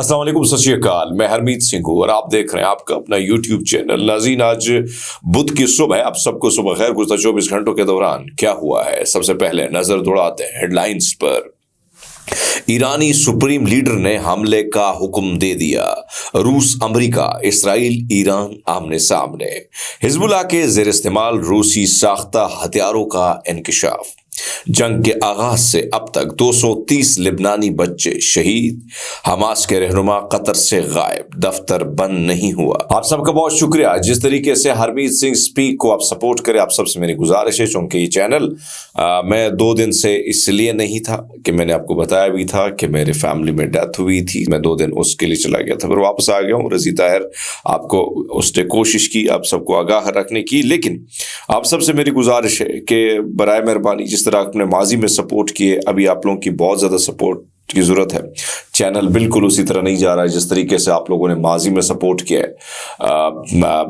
السلام علیکم، ست شری اکال، میں ہرمیت سنگھ ہوں اور آپ دیکھ رہے ہیں آپ کا اپنا یوٹیوب چینل۔ ناظرین، آج بدھ کی صبح ہے، آپ سب کو صبح خیر۔ گزشتہ 24 گھنٹوں کے دوران کیا ہوا ہے، سب سے پہلے نظر دوڑاتے ہیں ہیڈ لائنز پر۔ ایرانی سپریم لیڈر نے حملے کا حکم دے دیا، روس، امریکہ، اسرائیل، ایران آمنے سامنے، حزب اللہ کے زیر استعمال روسی ساختہ ہتھیاروں کا انکشاف۔ جنگ کے آغاز سے اب تک 230 لبنانی بچے شہید، حماس کے رہنما قطر سے غائب، دفتر بند نہیں ہوا۔ آپ سب کا بہت شکریہ جس طریقے سے ہرمیت سنگھ سپیک کو آپ سپورٹ کریں۔ آپ سب سے میری گزارش ہے، چونکہ یہ چینل میں 2 دن سے اس لیے نہیں تھا کہ میں نے آپ کو بتایا بھی تھا کہ میرے فیملی میں ڈیتھ ہوئی تھی، میں 2 دن اس کے لیے چلا گیا تھا، پھر واپس آ گیا ہوں۔ رضی طاہر آپ کو اس نے کوشش کی آپ سب کو آگاہ رکھنے کی، لیکن آپ سب سے میری گزارش ہے کہ برائے مہربانی جس طرح آپ نے ماضی میں سپورٹ کیے، ابھی آپ لوگوں کی بہت زیادہ سپورٹ کی ضرورت ہے۔ چینل بالکل اسی طرح نہیں جا رہا ہے جس طریقے سے آپ لوگوں نے ماضی میں سپورٹ کیا ہے۔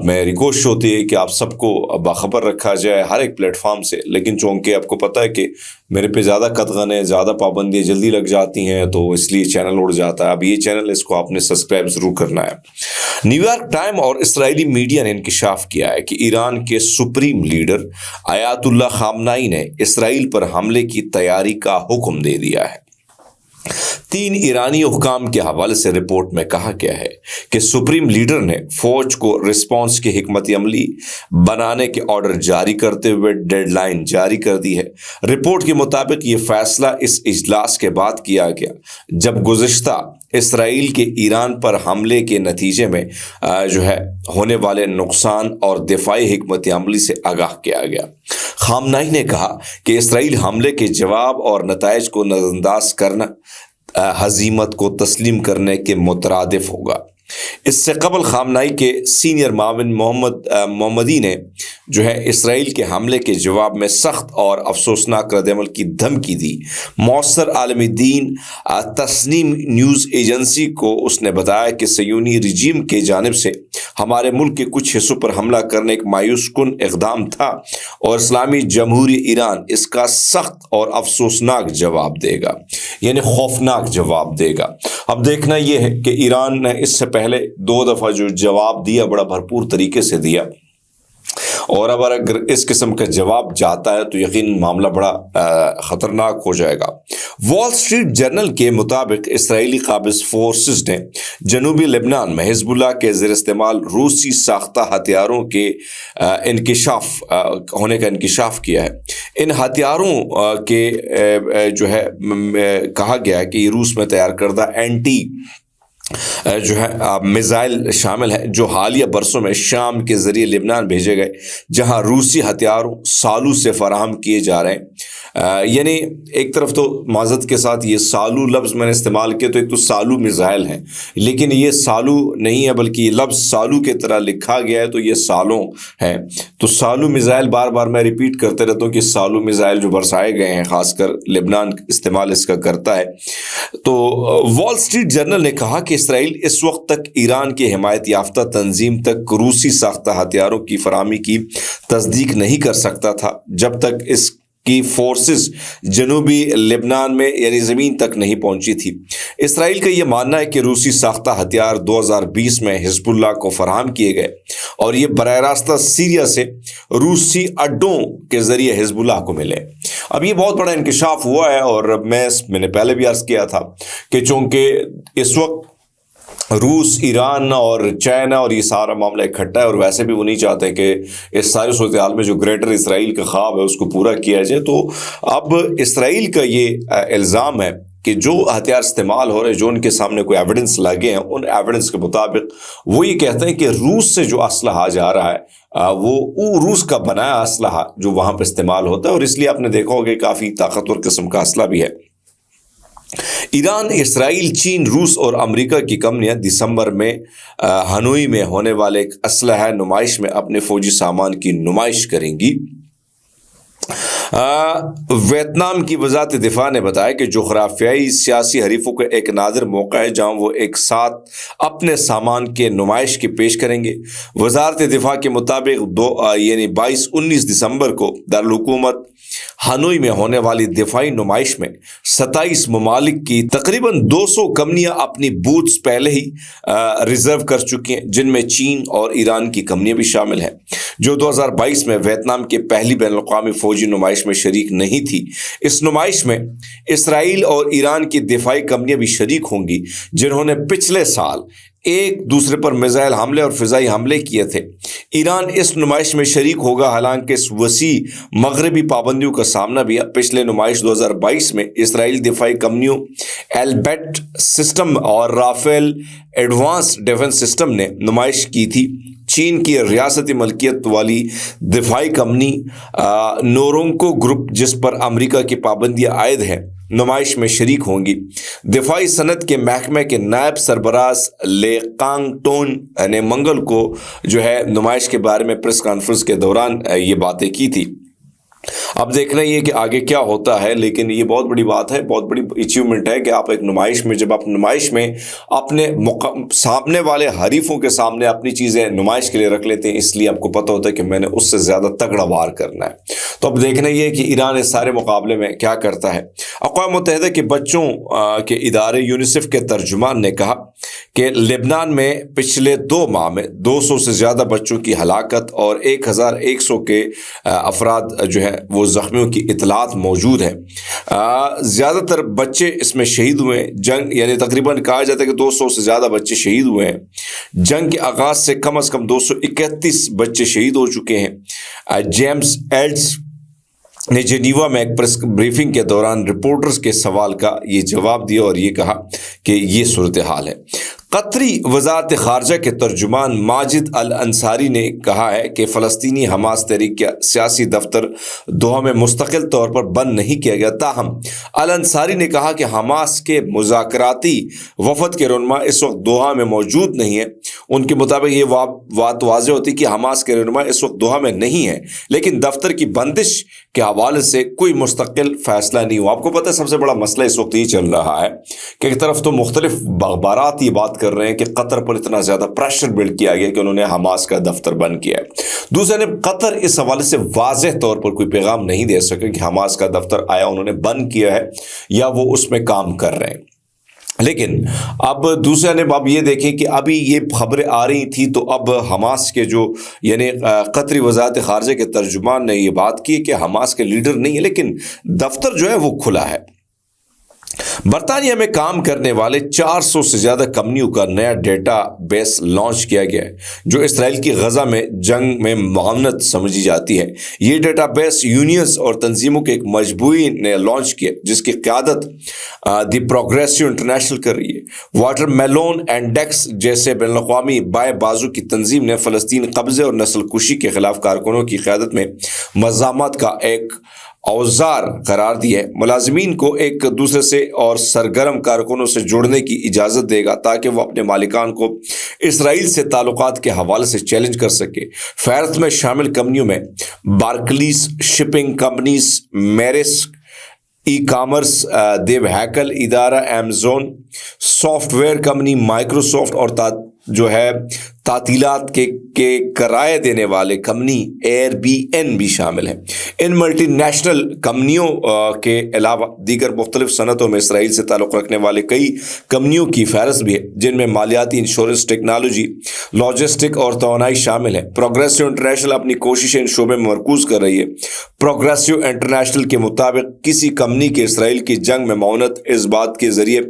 میری کوشش ہوتی ہے کہ آپ سب کو باخبر رکھا جائے ہر ایک پلیٹ فارم سے، لیکن چونکہ آپ کو پتہ ہے کہ میرے پہ زیادہ قدغن ہے، زیادہ پابندیاں جلدی لگ جاتی ہیں، تو اس لیے چینل اڑ جاتا ہے۔ اب یہ چینل اس کو آپ نے سبسکرائب ضرور کرنا ہے۔ نیو یارک ٹائم اور اسرائیلی میڈیا نے انکشاف کیا ہے کہ ایران کے سپریم لیڈر آیت اللہ خامنائی نے اسرائیل پر حملے کی تیاری کا حکم دے دیا ہے۔ 3 ایرانی حکام کے حوالے سے رپورٹ میں کہا گیا ہے کہ سپریم لیڈر نے فوج کو رسپانس کی حکمت عملی بنانے کے آرڈر جاری کرتے ہوئے ڈیڈ لائن جاری کر دی ہے۔ رپورٹ کے مطابق یہ فیصلہ اس اجلاس کے بعد کیا گیا جب گزشتہ اسرائیل کے ایران پر حملے کے نتیجے میں ہونے والے نقصان اور دفاعی حکمت عملی سے آگاہ کیا گیا۔ خامنائی نے کہا کہ اسرائیل حملے کے جواب اور نتائج کو نظر انداز کرنا ہزیمت کو تسلیم کرنے کے مترادف ہوگا۔ اس سے قبل خامنائی کے سینئر معاون محمدی نے اسرائیل کے حملے کے جواب میں سخت اور افسوسناک رد عمل کی دھمکی دی۔ معاصر عالمی دین تسنیم نیوز ایجنسی کو اس نے بتایا کہ صہیونی رجیم کی جانب سے ہمارے ملک کے کچھ حصوں پر حملہ کرنے ایک مایوس کن اقدام تھا اور اسلامی جمہوریہ ایران اس کا سخت اور افسوسناک جواب دے گا، یعنی خوفناک جواب دے گا۔ اب دیکھنا یہ ہے کہ ایران نے اس سے پہلے 2 دفعہ جو جواب دیا بڑا بھرپور طریقے سے دیا، اور اب اگر اس قسم کا جواب جاتا ہے تو یقین معاملہ بڑا خطرناک ہو جائے گا۔ وال اسٹریٹ جرنل کے مطابق اسرائیلی قابض فورسز نے جنوبی لبنان میں حزب اللہ کے زیر استعمال روسی ساختہ ہتھیاروں کے ہونے کا انکشاف کیا ہے۔ ان ہتھیاروں کے کہا گیا ہے کہ یہ روس میں تیار کردہ اینٹی میزائل شامل ہے جو حالیہ برسوں میں شام کے ذریعے لبنان بھیجے گئے، جہاں روسی ہتھیاروں سالو سے فراہم کیے جا رہے ہیں۔ یعنی ایک طرف تو معذرت کے ساتھ یہ سالو لفظ میں نے استعمال کیا تو ایک تو سالو میزائل ہیں، لیکن یہ سالو نہیں ہے بلکہ یہ لفظ سالو کے طرح لکھا گیا ہے تو یہ سالوں ہے۔ تو سالو میزائل بار بار میں ریپیٹ کرتے رہتا ہوں کہ سالو میزائل جو برسائے گئے ہیں خاص کر لبنان استعمال اس کا کرتا ہے۔ تو وال اسٹریٹ جرنل نے کہا کہ اسرائیل اس وقت تک ایران کی حمایت یافتہ تنظیم تک روسی ساختہ ہتھیاروں کی فراہمی کی تصدیق نہیں کر سکتا تھا جب تک اس کی فورسز جنوبی لبنان میں یعنی زمین تک نہیں پہنچی تھی۔ اسرائیل کا یہ ماننا ہے کہ روسی ساختہ ہتھیار 2020 میں حزب اللہ کو فراہم کیے گئے اور یہ براہ راست سیریا سے روسی اڈوں کے ذریعے حزب اللہ کو ملے۔ اب یہ بہت بڑا انکشاف ہوا ہے اور میں نے پہلے بھی عرض کیا تھا کہ چونکہ اس وقت روس، ایران اور چائنا اور یہ سارا معاملہ اکٹھا ہے اور ویسے بھی وہ نہیں چاہتے کہ اس ساری صورتحال میں جو گریٹر اسرائیل کا خواب ہے اس کو پورا کیا جائے۔ تو اب اسرائیل کا یہ الزام ہے کہ جو ہتھیار استعمال ہو رہے جو ان کے سامنے کوئی ایویڈنس لگے ہیں، ان ایویڈنس کے مطابق وہ یہ کہتے ہیں کہ روس سے جو اسلحہ جا رہا ہے وہ روس کا بنایا اسلحہ جو وہاں پہ استعمال ہوتا ہے، اور اس لیے آپ نے دیکھا ہوگا کہ کافی طاقتور قسم کا اسلحہ بھی ہے۔ ایران، اسرائیل، چین، روس اور امریکہ کی کمپنیاں دسمبر میں ہنوئی میں ہونے والے ایک اسلحہ نمائش میں اپنے فوجی سامان کی نمائش کریں گی۔ वियतनाम की वजारत दिफा ने बताया कि जोग्राफियाई सियासी हरीफों का एक नादिर मौका है जहां वो एक साथ अपने सामान के नुमाइश की पेश करेंगे। वजारत दिफा के मुताबिक यानी 22-19 दिसंबर को दारुल हुकूमत हनोई में होने वाली दिफाई नुमाइश में 27 ममालिक की तकरीबन 200 कंपनियां अपनी बूथ्स पहले ही रिजर्व कर चुकी हैं, जिनमें चीन और ईरान की कंपनियां भी शामिल हैं, जो 2022 में वियतनाम के पहली बैनुल-अक़वामी फौजी नुमाइश में शरीक नहीं थी। इस नुमाइश में इसराइल और ईरान की दिफाई कंपनियां भी शरीक होंगी, जिन्होंने पिछले साल एक दूसरे पर मिसाइल हमले और फिजाई हमले किए थे। ईरान इस नुमाइश में शरीक होगा, हालांकि इस वसी मगरबी पाबंदियों का सामना भी है। पिछले नुमाइश 2022 में इसराइल दिफाई कंपनियों एल्बेट सिस्टम और राफेल एडवांस डिफेंस सिस्टम ने नुमाइश की थी। चीन की रियासती मलकियत वाली दिफाई कंपनी नोरोंको ग्रुप, जिस पर अमेरिका की पाबंदियां आयद हैं, नुमाइश में शरीक होंगी। दिफाई सनत के महकमे के नायब सरबराज ले कांगटोन ने मंगल को जो है नुमाइश के बारे में प्रेस कॉन्फ्रेंस के दौरान ये बातें की थी। अब देखना ये कि आगे क्या होता है, लेकिन ये बहुत बड़ी बात है, बहुत बड़ी अचीवमेंट है कि आप एक नुमाइश में, जब आप नुमाइश में अपने सामने वाले हरीफों के सामने अपनी चीज़ें नुमाइश के लिए रख लेते हैं, इसलिए आपको पता होता है कि मैंने उससे ज़्यादा तगड़ा वार करना है। तो अब देखना ये कि ईरान इस सारे मुकाबले में क्या करता है। अक़वाम मुत्तहिदा के बच्चों के इदारे यूनिसेफ के तर्जुमान ने कहा कि लेबनान में पिछले 2 माह में 200 से ज़्यादा बच्चों की हलाकत और 1100 के अफराद जो है वो ज़ख्मियों की इतलात मौजूद है। ज़्यादातर बच्चे इसमें शहीद हुए हैं। जंग यानी तकरीबन कहा जाता है कि 200 से ज़्यादा बच्चे शहीद हुए हैं। जंग के आगाज़ से कम 231 बच्चे शहीद हो चुके हैं। जेम्स एल्ड्स ने जेनीवा में एक प्रेस ब्रीफिंग के दौरान रिपोर्टर्स के सवाल का ये जवाब दिया और ये कहा कि ये सूरत हाल है। कतरी वजारत खारजा के तर्जुमान माजिद अल अंसारी ने कहा है कि फ़लस्तीनी हमास तहरीक का सियासी दफ्तर दोहा में मुस्तकिल तौर पर बंद नहीं किया गया। ताहम अल अंसारी ने कहा कि हमास के मुज़ाकराती वफद के रहनुमा इस वक्त दोहा में मौजूद नहीं है। उनके मुताबिक ये बात वाज़ेह होती कि हमास के रहनुमा इस वक्त दोहा में नहीं है, लेकिन दफ्तर की बंदिश के हवाले से कोई मुस्तकिल फ़ैसला नहीं हुआ। आपको पता है सबसे बड़ा मसला इस वक्त ये चल रहा है कि एक तरफ तो मुख्तलिफ अखबारात ये बात कर रहे हैं कि कतर पर इतना ज़्यादा प्रेशर बिल्ड किया गया कि उन्होंने हमास का दफ्तर बंद किया है। दूसरे ने कतर इस हवाले से वाज़ेह तौर पर कोई पैगाम नहीं दे सके कि हमास का दफ्तर आया, उन्होंने बंद किया है या वो उसमें काम कर रहे हैं। लेकिन अब दूसरा ने अब ये देखें कि अभी ये खबरें आ रही थी, तो अब हमास के जो यानी कतरी वजारत खारजा के तर्जुमान ने ये बात की कि हमास के लीडर नहीं है, लेकिन दफ्तर जो है वो खुला है। बरतानिया में काम करने वाले 400 से ज़्यादा कंपनियों का नया डेटा बेस लॉन्च किया गया है, जो इसराइल की गजा में जंग में मावनत समझी जाती है। ये डेटा बेस यूनियंस और तंजीमों के एक मजबूरी ने लॉन्च किया, जिसकी क़यादत द प्रोग्रेसिव इंटरनेशनल कर रही है। वाटरमेलोन इंडेक्स जैसे बैनुल-अक़वामी बाएं बाजू की तंजीम ने फ़लस्तीन कब्ज़े और नस्ल कुशी के खिलाफ कारकुनों की क़यादत में मज़ामत का एक औजार करार दिया है। मुलाजिमीन को एक दूसरे से और सरगर्म कारकुनों से जुड़ने की इजाज़त देगा ताकि वो अपने मालिकान को इसराइल से ताल्लुकात के हवाले से चैलेंज कर सके। फहरिस्त में शामिल कंपनियों में बार्कलीज शिपिंग कंपनीज, मेरिस्क ई कॉमर्स देव हैकल इदारा, अमेज़न सॉफ्टवेयर कंपनी, माइक्रोसॉफ्ट और जो है तातीलात के किराए देने वाले कंपनी एयरबीएन भी शामिल है। इन मल्टीनेशनल कंपनियों के अलावा दीगर मुख्तलिफ सनतों में इसराइल से ताल्लुक़ रखने वाले कई कंपनियों की फहरिस्त भी है, जिनमें मालियाती, इंश्योरेंस, टेक्नोलॉजी, लॉजिस्टिक और तवानाई शामिल है। प्रोग्रेसिव इंटरनेशनल अपनी कोशिशें इन शोबे में मरकूज़ कर रही है। प्रोग्रेसिव इंटरनेशनल के मुताबिक किसी कंपनी के इसराइल की जंग में मौनत इस बात के ज़रिए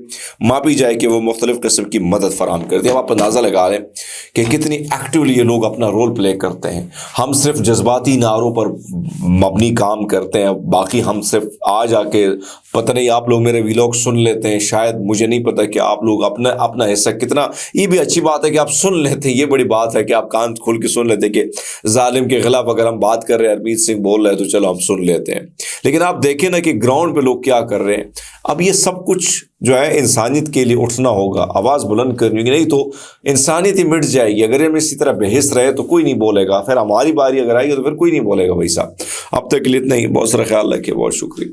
मापी जाए कि वो मुख्तलिफ किस्म की मदद फराहम करती है। अब आप अंदाज़ा लगा लें कि कितनी एक्टिवली ये लोग अपना रोल प्ले करते हैं। हम सिर्फ जज्बाती नारों पर मबनी काम करते हैं, बाकी हम सिर्फ आ जाके पता नहीं आप लोग मेरे व्लॉग सुन लेते हैं, शायद मुझे नहीं पता कि आप लोग अपना हिस्सा कितना, ये भी अच्छी बात है कि आप सुन लेते हैं, ये बड़ी बात है कि आप कान खोल के सुन लेते हैं कि जालिम के खिलाफ अगर हम बात कर रहे हैं, हरमीत सिंह बोल रहे हैं तो चलो हम सुन लेते हैं। लेकिन आप देखें ना कि ग्राउंड पे लोग क्या कर रहे हैं। अब ये सब कुछ जो है इंसानियत के लिए उठना होगा, आवाज़ बुलंद करनी होगी, नहीं तो इंसानियत ही मिट जाएगी। अगर हम इसी तरह बेहिस रहे तो कोई नहीं बोलेगा, फिर हमारी बारी अगर आएगी तो फिर कोई नहीं बोलेगा भाई साहब। اب تک کے لیے اتنا ہی. بہت سارا خیال رکھے. بہت شکریہ.